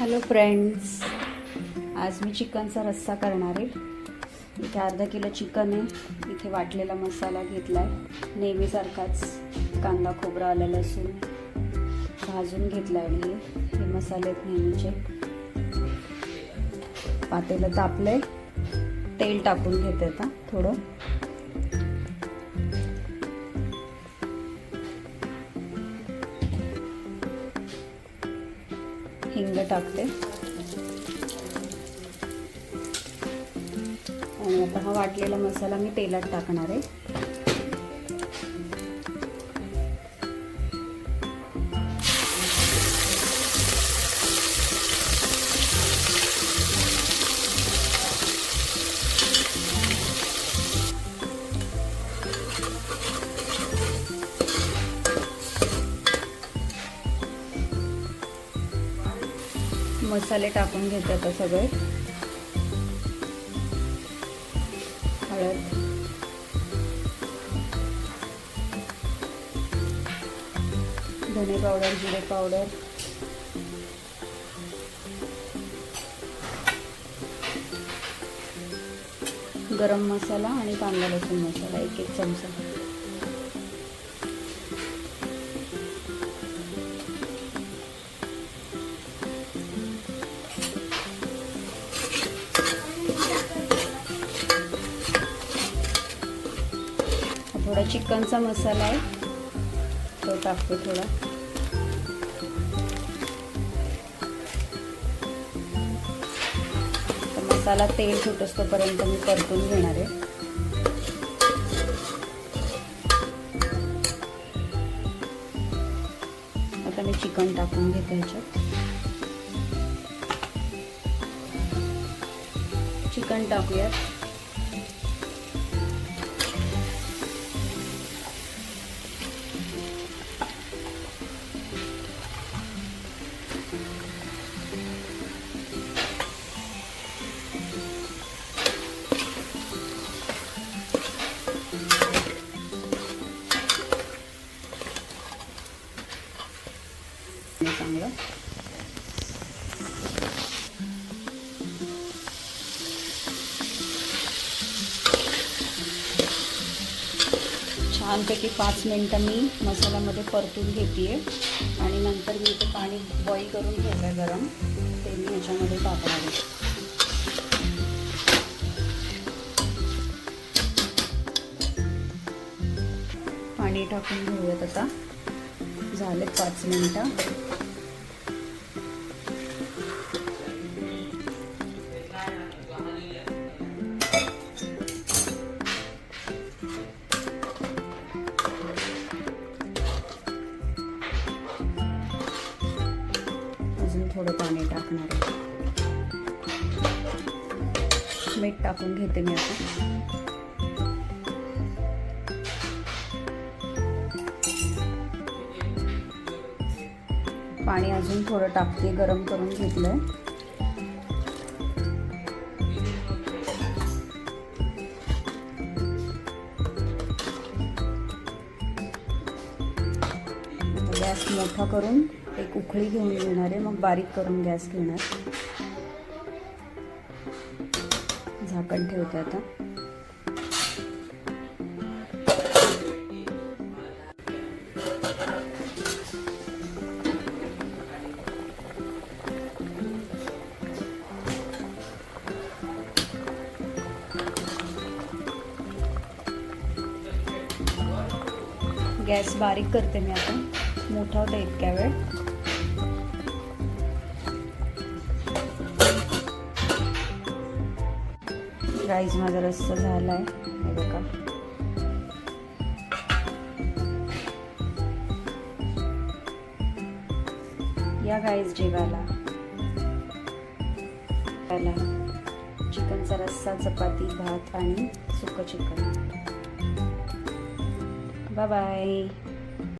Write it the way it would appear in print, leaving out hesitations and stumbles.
Hello friends, आज मी चिकनचा रस्सा करणार आहे. इथे अर्धा किलो चिकन आहे. इथे वाटलेला मसाला घेतला आहे, नेहमीसारखाच कांदा खोबरा आलं लसूण भाजून घेतला आहे. हे मसाले आहेत नेहमीचे. पातेलं तापलंय, तेल टाकून घेते आता थोडं. हिंग टाकते आणि आता हा वाटलेला मसाला मी तेलात टाकणार आहे. मसाले टाकून घेते आता सगळे. हळद, धने पावडर, जिरे पावडर, गरम मसाला आणि कांदा लसूण मसाला 1-1 चमचा. थोडा चिकनचा मसाला आहे तो टाकते थोडा. तर मसाला तेल सुटोपर्यंत मी परतून घेणार आहे. आता मी चिकन टाकून घेते ह्याच्यात. चिकन टाकूयात. चांगलं छानपैकी 5 मिनिटं मी मसाल्यामध्ये परतून घेते आणि नंतर मी इथे पाणी बॉईल करून ठेवलं गरम, ते मी ह्याच्यामध्ये टाकणार आहे. पाणी टाकून घेऊयात आता. झाले 5 मिनिटं. अजून थोडं पाणी टाकणार आहे. मीठ टाकून घेते मी आता. पाणी अजून थोडं टाकते, गरम करून घेतलंय. गॅस मोठा करून एक उकळी घेऊन घेणार आहे, मग बारीक करून गॅस घेणार. झाकण ठेवते आता. गॅस बारीक करते मी आता. मोठा होता इतक्या वेळ. राईस माझा रस्सा झालाय, हे बघा. या गाईज जेवायला. चिकनचा रस्सा, चपाती, भात आणि सुकं चिकन. Bye bye.